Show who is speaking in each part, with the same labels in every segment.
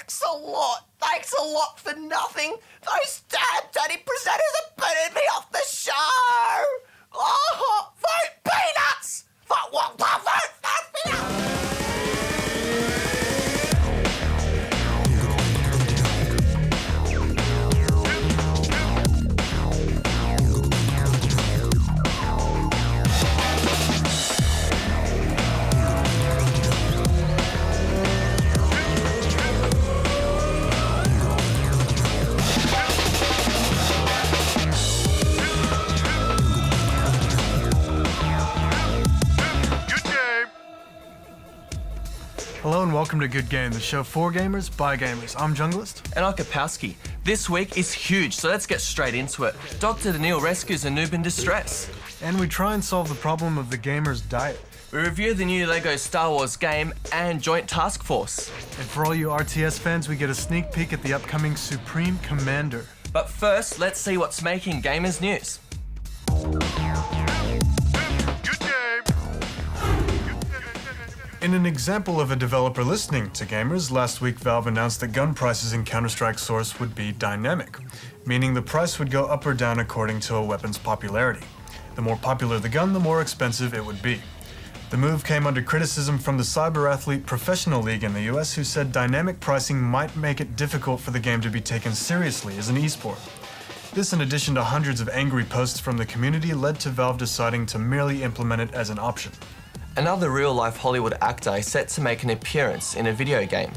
Speaker 1: Thanks a lot. Thanks a lot for nothing. Those damn daddy presenters are putting me off the show. Oh, vote peanuts. Vote what? Vote peanuts.
Speaker 2: Hello and welcome to Good Game, the show for gamers, by gamers. I'm Junglist.
Speaker 3: And I'm Kapowski. This week is huge, so let's get straight into it. Dr. Daniil rescues a noob in distress.
Speaker 2: And we try and solve the problem of the gamer's diet.
Speaker 3: We review the new LEGO Star Wars game and Joint Task Force.
Speaker 2: And for all you RTS fans, we get a sneak peek at the upcoming Supreme Commander.
Speaker 3: But first, let's see what's making gamers news.
Speaker 2: In an example of a developer listening to gamers, last week Valve announced that gun prices in Counter-Strike Source would be dynamic, meaning the price would go up or down according to a weapon's popularity. The more popular the gun, the more expensive it would be. The move came under criticism from the Cyber Athlete Professional League in the US, who said dynamic pricing might make it difficult for the game to be taken seriously as an esport. This, in addition to hundreds of angry posts from the community, led to Valve deciding to merely implement it as an option.
Speaker 3: Another real-life Hollywood actor is set to make an appearance in a video game,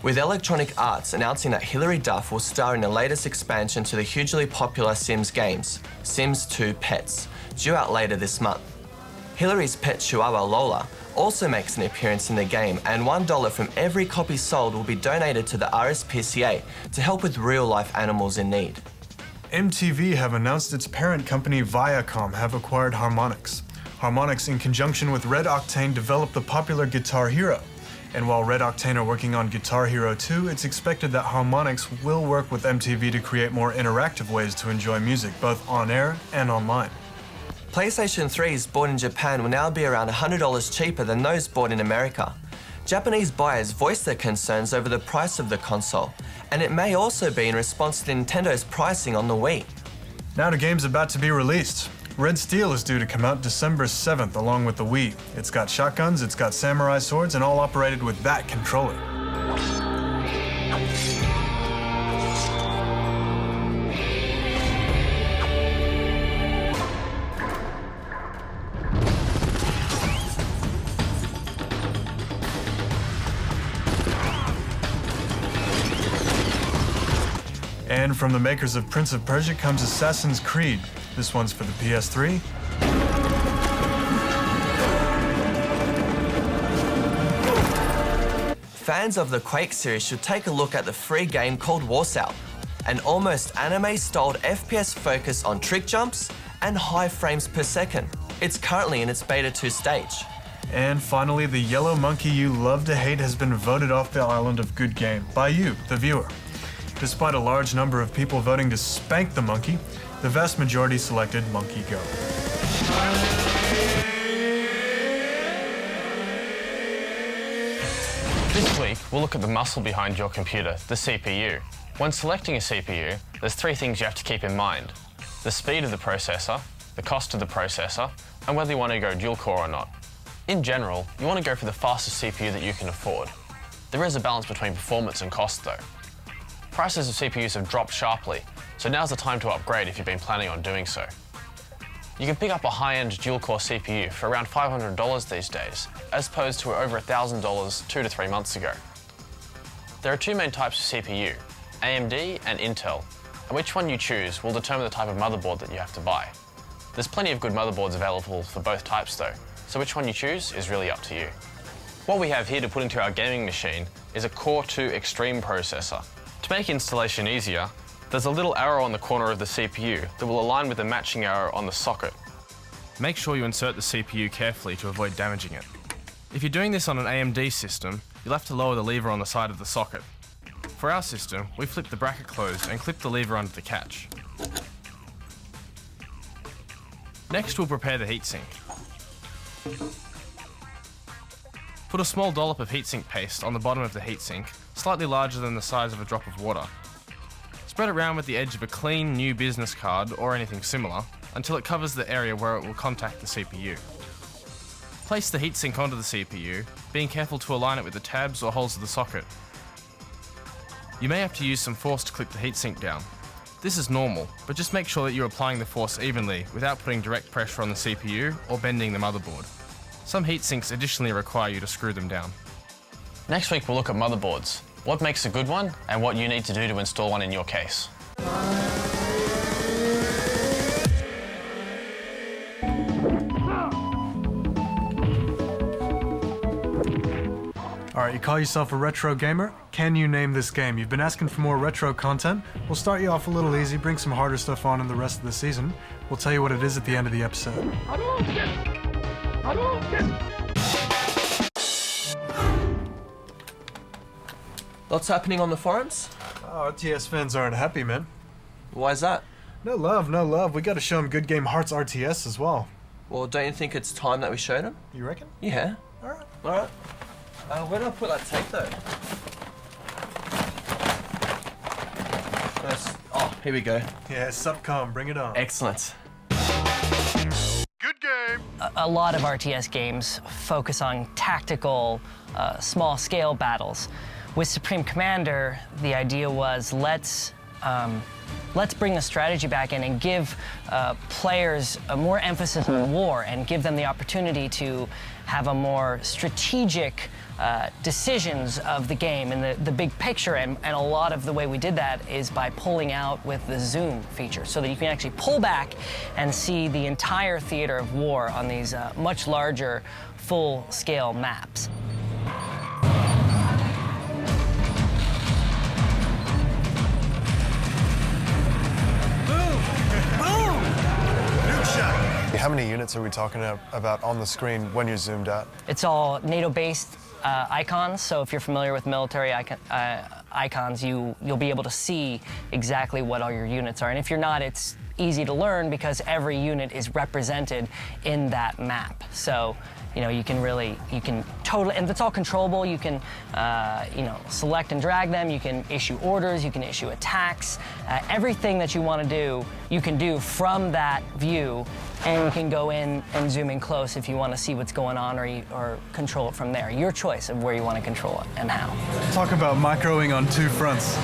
Speaker 3: with Electronic Arts announcing that Hilary Duff will star in the latest expansion to the hugely popular Sims games, Sims 2 Pets, due out later this month. Hilary's pet chihuahua Lola also makes an appearance in the game, and $1 from every copy sold will be donated to the RSPCA to help with real-life animals in need.
Speaker 2: MTV have announced its parent company Viacom have acquired Harmonix. Harmonix, in conjunction with Red Octane, developed the popular Guitar Hero. And while Red Octane are working on Guitar Hero 2, it's expected that Harmonix will work with MTV to create more interactive ways to enjoy music, both on air and online.
Speaker 3: PlayStation 3s bought in Japan will now be around $100 cheaper than those bought in America. Japanese buyers voiced their concerns over the price of the console, and it may also be in response to Nintendo's pricing on the Wii.
Speaker 2: Now to games about to be released. Red Steel is due to come out December 7th along with the Wii. It's got shotguns, it's got samurai swords, and all operated with that controller. And from the makers of Prince of Persia comes Assassin's Creed. This one's for the PS3.
Speaker 3: Fans of the Quake series should take a look at the free game called Warsow, an almost anime-styled FPS focus on trick jumps and high frames per second. It's currently in its beta 2 stage.
Speaker 2: And finally, the yellow monkey you love to hate has been voted off the island of Good Game by you, the viewer. Despite a large number of people voting to spank the monkey, the vast majority selected Monkey Go.
Speaker 4: This week, we'll look at the muscle behind your computer, the CPU. When selecting a CPU, there's three things you have to keep in mind: the speed of the processor, the cost of the processor, and whether you want to go dual core or not. In general, you want to go for the fastest CPU that you can afford. There is a balance between performance and cost though. Prices of CPUs have dropped sharply, so now's the time to upgrade if you've been planning on doing so. You can pick up a high-end dual-core CPU for around $500 these days, as opposed to over $1,000 2 to 3 months ago. There are two main types of CPU, AMD and Intel, and which one you choose will determine the type of motherboard that you have to buy. There's plenty of good motherboards available for both types though, so which one you choose is really up to you. What we have here to put into our gaming machine is a Core 2 Extreme processor. To make installation easier, there's a little arrow on the corner of the CPU that will align with the matching arrow on the socket. Make sure you insert the CPU carefully to avoid damaging it. If you're doing this on an AMD system, you'll have to lower the lever on the side of the socket. For our system, we flip the bracket closed and clip the lever under the catch. Next, we'll prepare the heatsink. Put a small dollop of heatsink paste on the bottom of the heatsink,
Speaker 5: slightly larger than the size of a drop of water. Spread it around with the edge of a clean new business card or anything similar until it covers the area where it will contact the CPU. Place the heatsink onto the CPU, being careful to align it with the tabs or holes of the socket. You may have to use some force to clip the heatsink down. This is normal, but just make sure that you're applying the force evenly without putting direct pressure on the CPU or bending the motherboard. Some heatsinks additionally require you to screw them down.
Speaker 4: Next week we'll look at motherboards, what makes a good one and what you need to do to install one in your case.
Speaker 2: All right, you call yourself a retro gamer? Can you name this game? You've been asking for more retro content. We'll start you off a little easy, bring some harder stuff on in the rest of the season. We'll tell you what it is at the end of the episode.
Speaker 3: Lots happening on the forums?
Speaker 2: Oh, RTS fans aren't happy, man.
Speaker 3: Why is that?
Speaker 2: No love, no love. We gotta show them Good Game Hearts RTS as well.
Speaker 3: Well, don't you think it's time that we showed them?
Speaker 2: You reckon?
Speaker 3: Yeah.
Speaker 2: All right.
Speaker 3: Alright. Where do I put that tape though? Oh, here we go.
Speaker 2: Yeah, Subcom, bring it on.
Speaker 3: Excellent.
Speaker 2: Good game.
Speaker 6: A lot of RTS games focus on tactical, small-scale battles. With Supreme Commander, the idea was let's bring the strategy back in and give players a more emphasis on war and give them the opportunity to have a more strategic decisions of the game and the big picture. And a lot of the way we did that is by pulling out with the zoom feature so that you can actually pull back and see the entire theater of war on these much larger, full-scale maps.
Speaker 7: How many units are we talking about on the screen when you're zoomed out?
Speaker 6: It's all NATO-based icons, so if you're familiar with military icons, you'll be able to see exactly what all your units are. And if you're not, it's easy to learn because every unit is represented in that map. So, you know, you can totally, and it's all controllable. You can, select and drag them. You can issue orders. You can issue attacks. Everything that you want to do, you can do from that view, and you can go in and zoom in close if you want to see what's going on or control it from there. Your choice of where you want to control it and how.
Speaker 2: Talk about microing on two fronts.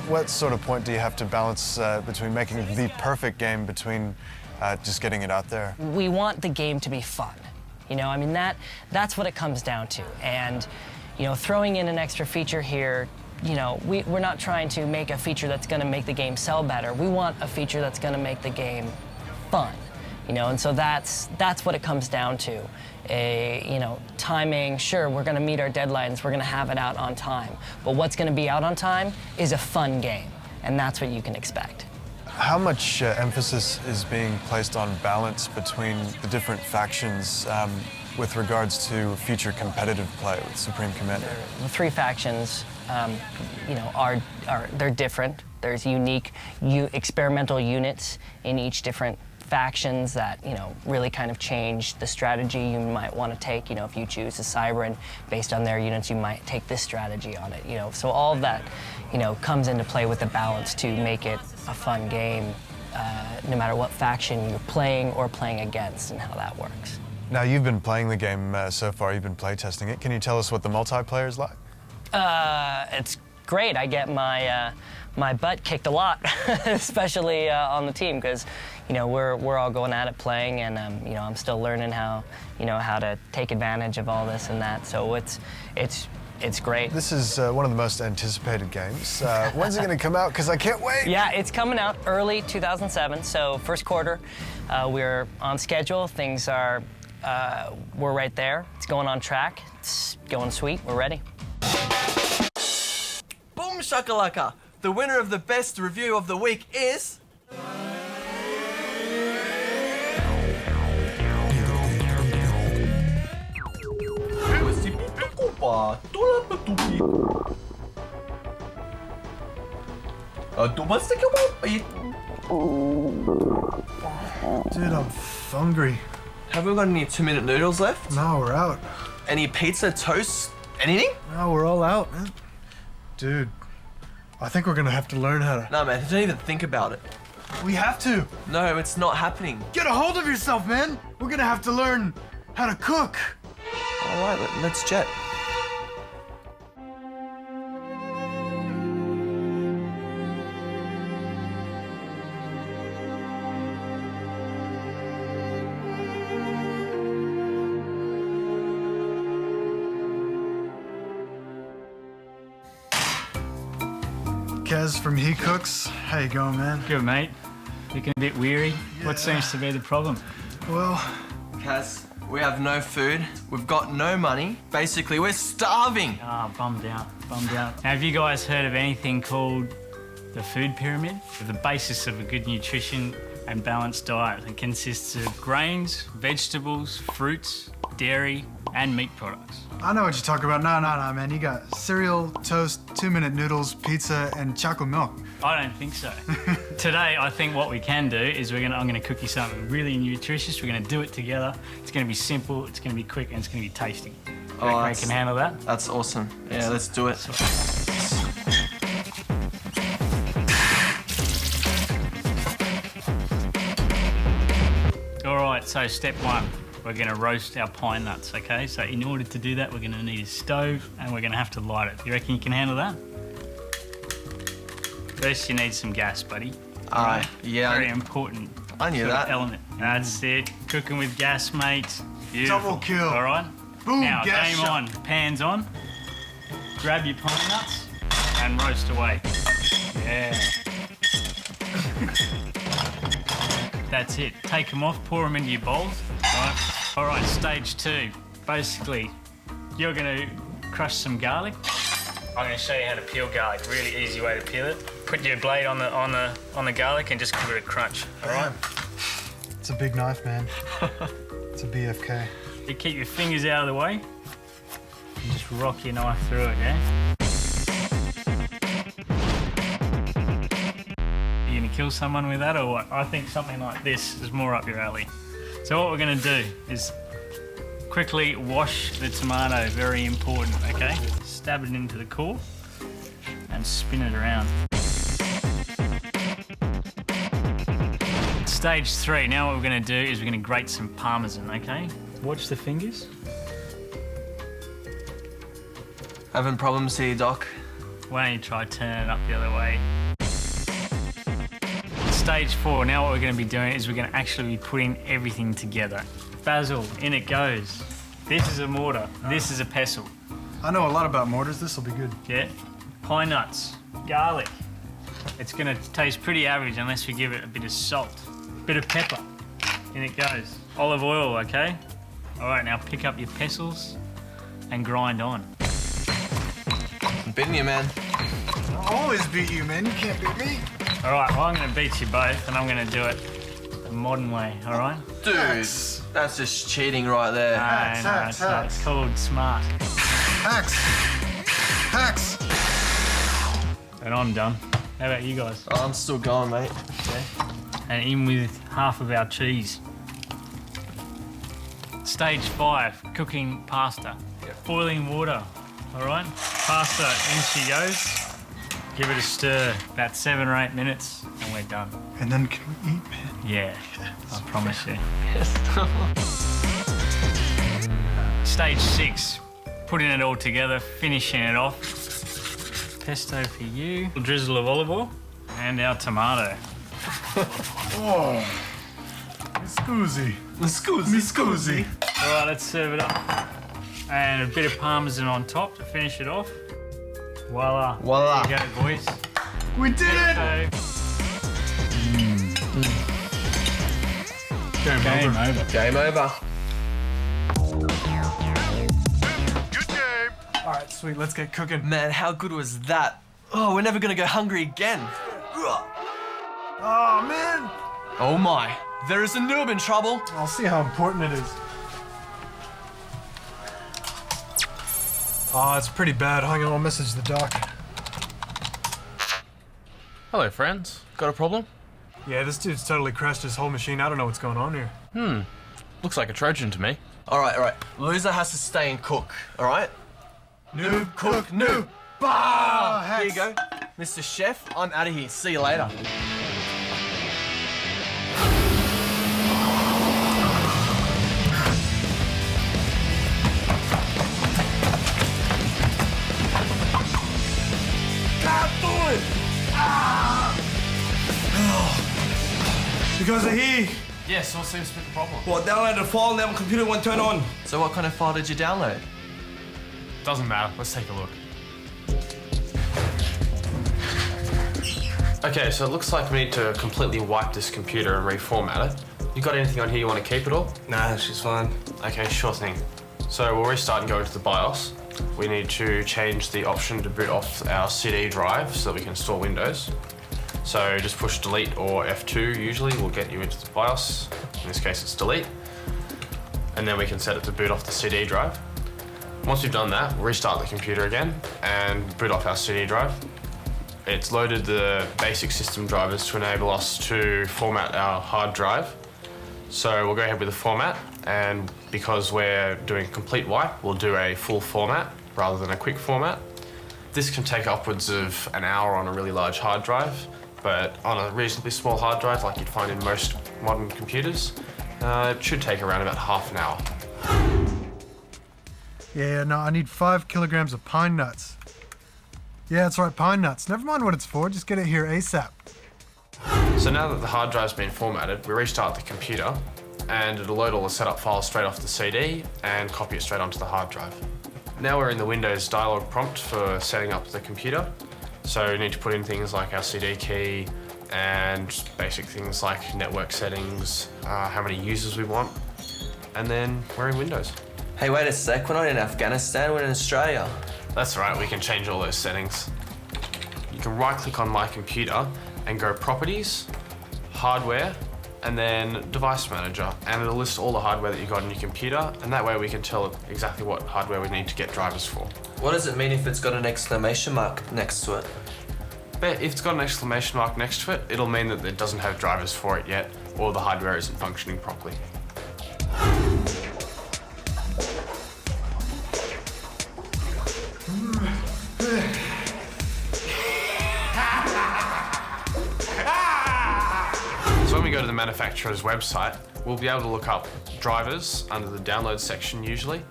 Speaker 7: What sort of point do you have to balance between making the perfect game between just getting it out there?
Speaker 6: We want the game to be fun. You know, I mean, that's what it comes down to. And, you know, throwing in an extra feature here, you know, we're not trying to make a feature that's going to make the game sell better. We want a feature that's going to make the game fun. You know, and so that's what it comes down to. Timing, sure, we're going to meet our deadlines, we're going to have it out on time. But what's going to be out on time is a fun game, and that's what you can expect.
Speaker 7: How much emphasis is being placed on balance between the different factions with regards to future competitive play with Supreme Commander?
Speaker 6: The three factions, they're different. There's unique experimental units in each different factions that, you know, really kind of change the strategy you might want to take. You know, if you choose a Cybran based on their units, you might take this strategy on it, you know. So all of that, you know, comes into play with the balance to make it a fun game, no matter what faction you're playing or playing against and how that works.
Speaker 7: Now, you've been playing the game so far, you've been playtesting it. Can you tell us what the multiplayer is like?
Speaker 6: It's great. I get my butt kicked a lot, especially on the team, because, you know, we're all going at it playing, and you know, I'm still learning how to take advantage of all this and that. So it's great.
Speaker 7: This is one of the most anticipated games. When's it going to come out? Because I can't wait.
Speaker 6: Yeah, it's coming out early 2007, so first quarter. We're on schedule. Things are, we're right there. It's going on track. It's going sweet. We're ready.
Speaker 3: Boom shakalaka! The winner of the best review of the week is...
Speaker 2: Dude, I'm hungry.
Speaker 3: Have we got any 2-minute noodles left?
Speaker 2: No, we're out.
Speaker 3: Any pizza, toast, anything?
Speaker 2: No, we're all out, man. Dude, I think we're gonna have to learn how to...
Speaker 3: No, man, don't even think about it.
Speaker 2: We have to.
Speaker 3: No, it's not happening.
Speaker 2: Get a hold of yourself, man. We're gonna have to learn how to cook.
Speaker 3: All right, let's jet.
Speaker 2: Kez from He Cooks. How you going, man?
Speaker 8: Good, mate. Looking a bit weary. What seems to be the problem?
Speaker 2: Well,
Speaker 3: Kaz, we have no food. We've got no money. Basically, we're starving.
Speaker 8: Ah, bummed out, bummed out. Now, have you guys heard of anything called the food pyramid? The basis of a good nutrition and balanced diet. It consists of grains, vegetables, fruits, dairy, and meat products.
Speaker 2: I know what you're talking about. No, man. You got cereal, toast, 2-minute noodles, pizza, and chocolate milk.
Speaker 8: I don't think so. Today, I think what we can do is I'm gonna cook you something really nutritious. We're gonna do it together. It's gonna be simple, it's gonna be quick, and it's gonna be tasty.
Speaker 3: Oh,
Speaker 8: I can handle that.
Speaker 3: That's awesome. Yeah, let's do it.
Speaker 8: All right, so step one, we're gonna roast our pine nuts, okay? So in order to do that, we're gonna need a stove and we're gonna have to light it. You reckon you can handle that? First, you need some gas, buddy.
Speaker 3: Yeah.
Speaker 8: Very important.
Speaker 3: I knew
Speaker 8: sort of
Speaker 3: that.
Speaker 8: element. That's it. Cooking with gas, mate. Beautiful.
Speaker 2: Double kill.
Speaker 8: All right.
Speaker 2: Boom,
Speaker 8: Now,
Speaker 2: gas
Speaker 8: game
Speaker 2: shot.
Speaker 8: on. Pans on. Grab your pine nuts and roast away. Yeah. That's it. Take them off, pour them into your bowls. All right, stage two. Basically, you're gonna crush some garlic. I'm gonna show you how to peel garlic. Really easy way to peel it. Put your blade on the garlic and just give it a crunch. All right.
Speaker 2: It's a big knife, man. It's a BFK.
Speaker 8: You keep your fingers out of the way and just rock your knife through it, yeah? You gonna kill someone with that or what? I think something like this is more up your alley. So what we're gonna do is quickly wash the tomato, very important, okay? Stab it into the core and spin it around. Stage three, now what we're gonna do is we're gonna grate some Parmesan, okay? Watch the fingers.
Speaker 3: Having problems here, Doc?
Speaker 8: Why don't you try turning it up the other way? Stage four, now what we're gonna be doing is we're gonna actually be putting everything together. Basil, in it goes. This is a mortar, this is a pestle,
Speaker 2: I know a lot about mortars. This will be good.
Speaker 8: yeah? Pine nuts, garlic. It's gonna taste pretty average unless we give it a bit of salt. Bit of pepper, in it goes. Olive oil, okay? All right, now pick up your pestles and grind on.
Speaker 3: I'm beating you, man.
Speaker 2: I'll always beat you, man. You can't beat me.
Speaker 8: All right, well, I'm gonna beat you both and I'm gonna do it the modern way, all right?
Speaker 3: Dude,
Speaker 2: Hacks.
Speaker 3: that's just cheating right there.
Speaker 2: Hacks,
Speaker 8: No,
Speaker 2: hacks,
Speaker 8: it's not.
Speaker 2: hacks.
Speaker 8: It's called smart.
Speaker 2: Hacks. Hacks.
Speaker 8: And I'm done. How about you guys?
Speaker 3: Oh, I'm still going, mate.
Speaker 8: And in with half of our cheese. Stage 5, cooking pasta. Boiling water, all right? Pasta, in she goes. Give it a stir, about 7 or 8 minutes, and we're done.
Speaker 2: And then can we eat, man?
Speaker 8: Yeah, I promise you. Stage 6, putting it all together, finishing it off. Pesto for you. A drizzle of olive oil. And our tomato.
Speaker 2: Oh. Scusi.
Speaker 3: Scusi.
Speaker 2: Scusi.
Speaker 8: All right, let's serve it up. And a bit of Parmesan on top to finish it off. Voila.
Speaker 3: Voila.
Speaker 8: There you go, boys.
Speaker 2: We did it!
Speaker 8: So, game over.
Speaker 3: Game over.
Speaker 2: All right, sweet. Let's get cooking.
Speaker 3: Man, how good was that? Oh, we're never gonna go hungry again.
Speaker 2: Oh, man.
Speaker 3: Oh my, there is a noob in trouble.
Speaker 2: I'll see how important it is. Oh, it's pretty bad. Hang on, I'll message the doc.
Speaker 5: Hello, friends. Got a problem?
Speaker 2: Yeah, this dude's totally crashed his whole machine. I don't know what's going on here.
Speaker 5: Looks like a Trojan to me.
Speaker 3: All right. Loser has to stay and cook, all right?
Speaker 2: Noob, cook, noob.
Speaker 3: Here you go. Mr. Chef, I'm out of here. See you later.
Speaker 9: You guys are here.
Speaker 5: Yeah, so what seems to be the problem?
Speaker 9: Well, I downloaded a file and now my computer won't turn on.
Speaker 3: So what kind of file did you download?
Speaker 5: Doesn't matter, let's take a look. Okay, so it looks like we need to completely wipe this computer and reformat it. You got anything on here you want to keep at all?
Speaker 9: Nah, she's fine.
Speaker 5: Okay, sure thing. So we'll restart and go into the BIOS. We need to change the option to boot off our CD drive so that we can install Windows. So just push delete or F2 usually will get you into the BIOS. In this case it's delete. And then we can set it to boot off the CD drive. Once we've done that, we'll restart the computer again and boot off our CD drive. It's loaded the basic system drivers to enable us to format our hard drive. So we'll go ahead with the format, and because we're doing a complete wipe, we'll do a full format rather than a quick format. This can take upwards of an hour on a really large hard drive, but on a reasonably small hard drive like you'd find in most modern computers, it should take around about half an hour.
Speaker 2: Yeah, no, I need 5 kilograms of pine nuts. Yeah, that's right, pine nuts. Never mind what it's for, just get it here ASAP.
Speaker 5: So now that the hard drive's been formatted, we restart the computer and it'll load all the setup files straight off the CD and copy it straight onto the hard drive. Now we're in the Windows dialog prompt for setting up the computer. So we need to put in things like our CD key and basic things like network settings, how many users we want, and then we're in Windows.
Speaker 3: Hey, wait a sec. We're not in Afghanistan, we're in Australia.
Speaker 5: That's right, we can change all those settings. You can right-click on My Computer and go Properties, Hardware, and then Device Manager, and it'll list all the hardware that you got on your computer, and that way we can tell exactly what hardware we need to get drivers for.
Speaker 3: What does it mean if it's got an exclamation mark next to it?
Speaker 5: But if it's got an exclamation mark next to it, it'll mean that it doesn't have drivers for it yet, or the hardware isn't functioning properly. So when we go to the manufacturer's website, we'll be able to look up drivers under the download section usually,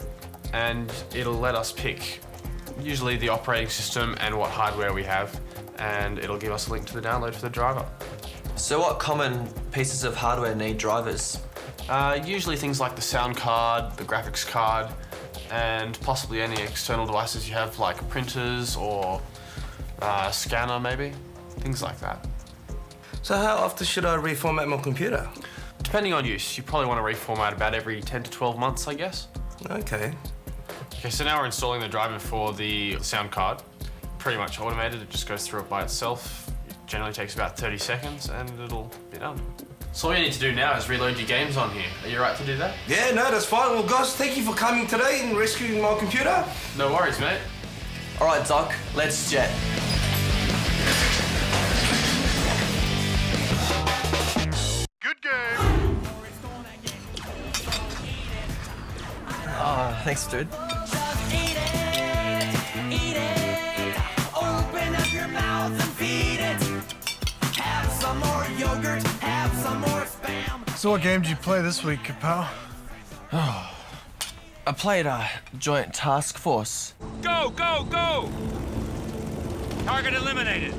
Speaker 5: and it'll let us pick usually the operating system and what hardware we have, and it'll give us a link to the download for the driver.
Speaker 3: So what common pieces of hardware need drivers?
Speaker 5: Usually things like the sound card, the graphics card, and possibly any external devices you have like printers or a scanner maybe, things like that.
Speaker 9: So how often should I reformat my computer?
Speaker 5: Depending on use, you probably want to reformat about every 10 to 12 months, I guess.
Speaker 9: Okay.
Speaker 5: Okay, so now we're installing the driver for the sound card. Pretty much automated, it just goes through it by itself. It generally takes about 30 seconds and it'll be done. So all you need to do now is reload your games on here. Are you right to do that?
Speaker 9: Yeah, no, that's fine. Well, guys, thank you for coming today and rescuing my computer.
Speaker 5: No worries, mate.
Speaker 3: All right, Doc, let's jet.
Speaker 2: Good game.
Speaker 3: Oh, thanks, dude.
Speaker 1: Open up your mouth and feed it. Have some more yogurt, have some more spam.
Speaker 2: So what game did you play this week, pal?
Speaker 3: I played Joint Task Force.
Speaker 10: Go, go, go! Target eliminated.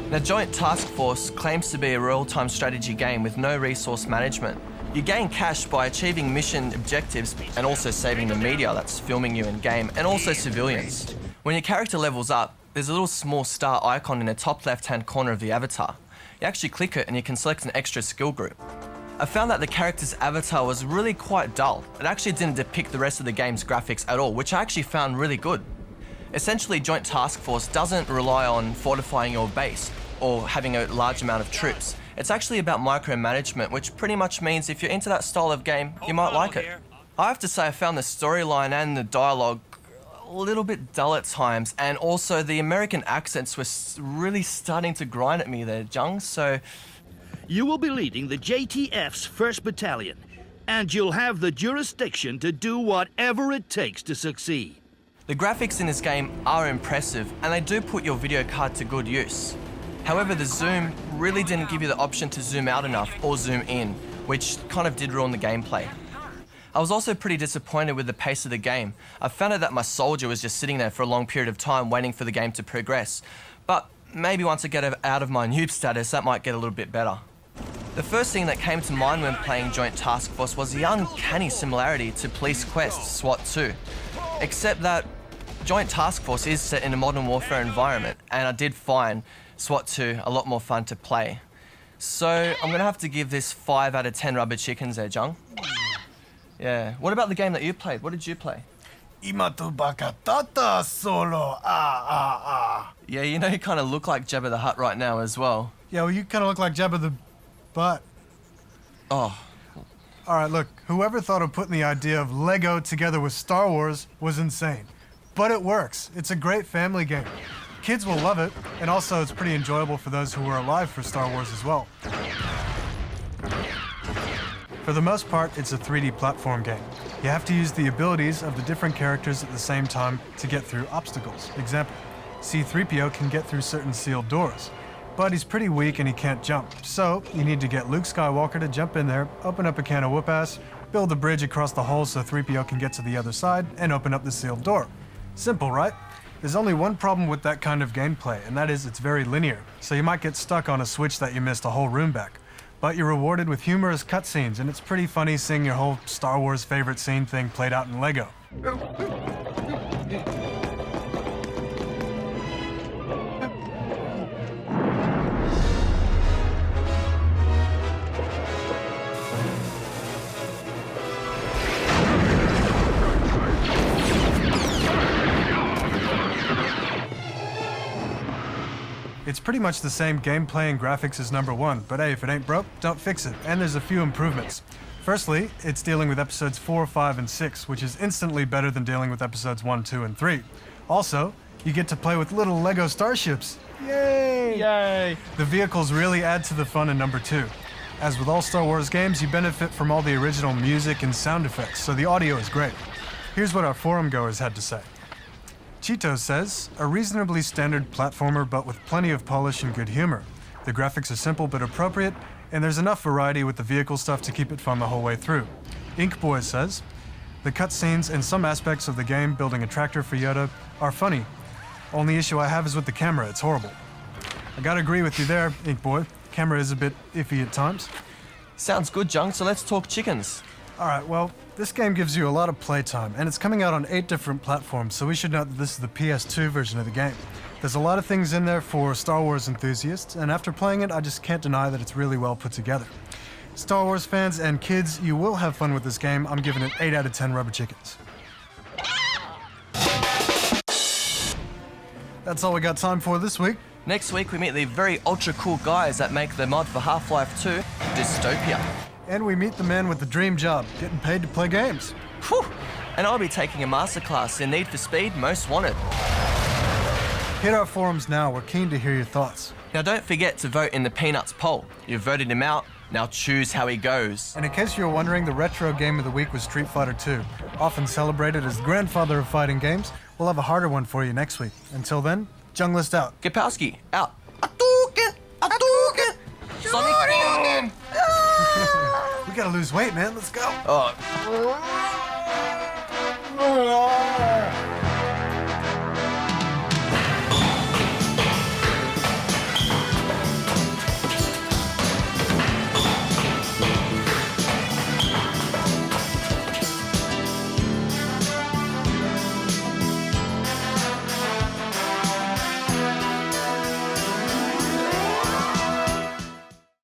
Speaker 3: Now, Joint Task Force claims to be a real-time strategy game with no resource management. You gain cash by achieving mission objectives and also saving the media that's filming you in-game, and also civilians. When your character levels up, there's a little small star icon in the top left-hand corner of the avatar. You actually click it and you can select an extra skill group. I found that the character's avatar was really quite dull. It actually didn't depict the rest of the game's graphics at all, which I actually found really good. Essentially, Joint Task Force doesn't rely on fortifying your base or having a large amount of troops. It's actually about micromanagement, which pretty much means if you're into that style of game, you might like it. I have to say I found the storyline and the dialogue a little bit dull at times, and also the American accents were really starting to grind at me there, Jung, so...
Speaker 10: You will be leading the JTF's 1st Battalion, and you'll have the jurisdiction to do whatever it takes to succeed.
Speaker 3: The graphics in this game are impressive and they do put your video card to good use. However, the zoom really didn't give you the option to zoom out enough or zoom in, which kind of did ruin the gameplay. I was also pretty disappointed with the pace of the game. I found out that my soldier was just sitting there for a long period of time waiting for the game to progress. But maybe once I get out of my noob status, that might get a little bit better. The first thing that came to mind when playing Joint Task Force was the uncanny similarity to Police Quest SWAT 2. Except that Joint Task Force is set in a Modern Warfare environment, and I did find SWAT 2 a lot more fun to play. So I'm gonna have to give this 5 out of 10 rubber chickens there, Jung. Yeah. What about the game that you played? What did you play?
Speaker 2: Imatubakatata solo.
Speaker 3: Yeah, you know you kind of look like Jabba the Hutt right now as well.
Speaker 2: Yeah, well, you kind of look like Jabba the Butt.
Speaker 3: Oh.
Speaker 2: All right, look, whoever thought of putting the idea of Lego together with Star Wars was insane. But it works. It's a great family game. Kids will love it, and also it's pretty enjoyable for those who were alive for Star Wars as well. For the most part, it's a 3D platform game. You have to use the abilities of the different characters at the same time to get through obstacles. Example, C-3PO can get through certain sealed doors, but he's pretty weak and he can't jump. So you need to get Luke Skywalker to jump in there, open up a can of whoop-ass, build a bridge across the hole so 3PO can get to the other side, and open up the sealed door. Simple, right? There's only one problem with that kind of gameplay, and that is it's very linear, so you might get stuck on a switch that you missed a whole room back. But you're rewarded with humorous cutscenes, and it's pretty funny seeing your whole Star Wars favorite scene thing played out in Lego. It's pretty much the same gameplay and graphics as number 1, but hey, if it ain't broke, don't fix it, and there's a few improvements. Firstly, it's dealing with episodes 4, 5, and 6, which is instantly better than dealing with episodes 1, 2, and 3. Also, you get to play with little Lego starships. Yay!
Speaker 5: Yay!
Speaker 2: The vehicles really add to the fun in number 2. As with all Star Wars games, you benefit from all the original music and sound effects, so the audio is great. Here's what our forum goers had to say. Cheeto says, a reasonably standard platformer but with plenty of polish and good humor. The graphics are simple but appropriate, and there's enough variety with the vehicle stuff to keep it fun the whole way through. Inkboy says, the cutscenes and some aspects of the game, building a tractor for Yoda, are funny. Only issue I have is with the camera, it's horrible. I gotta agree with you there, Inkboy. Camera is a bit iffy at times.
Speaker 3: Sounds good, Jung, so let's talk chickens.
Speaker 2: Alright, well, this game gives you a lot of playtime, and it's coming out on 8 different platforms, so we should note that this is the PS2 version of the game. There's a lot of things in there for Star Wars enthusiasts, and after playing it, I just can't deny that it's really well put together. Star Wars fans and kids, you will have fun with this game. I'm giving it 8 out of 10 rubber chickens. That's all we got time for this week.
Speaker 3: Next week, we meet the very ultra cool guys that make the mod for Half-Life 2, Dystopia.
Speaker 2: And we meet the man with the dream job, getting paid to play games.
Speaker 3: Whew! And I'll be taking a masterclass in Need for Speed Most Wanted.
Speaker 2: Hit our forums now, we're keen to hear your thoughts.
Speaker 3: Now don't forget to vote in the Peanuts poll. You've voted him out, now choose how he goes.
Speaker 2: And in case you're wondering, the retro game of the week was Street Fighter 2. Often celebrated as the grandfather of fighting games, we'll have a harder one for you next week. Until then, Junglist out.
Speaker 3: Gapowski, out. Hadouken! Sonic Boom!
Speaker 2: We gotta lose weight, man. Let's go.
Speaker 3: Oh.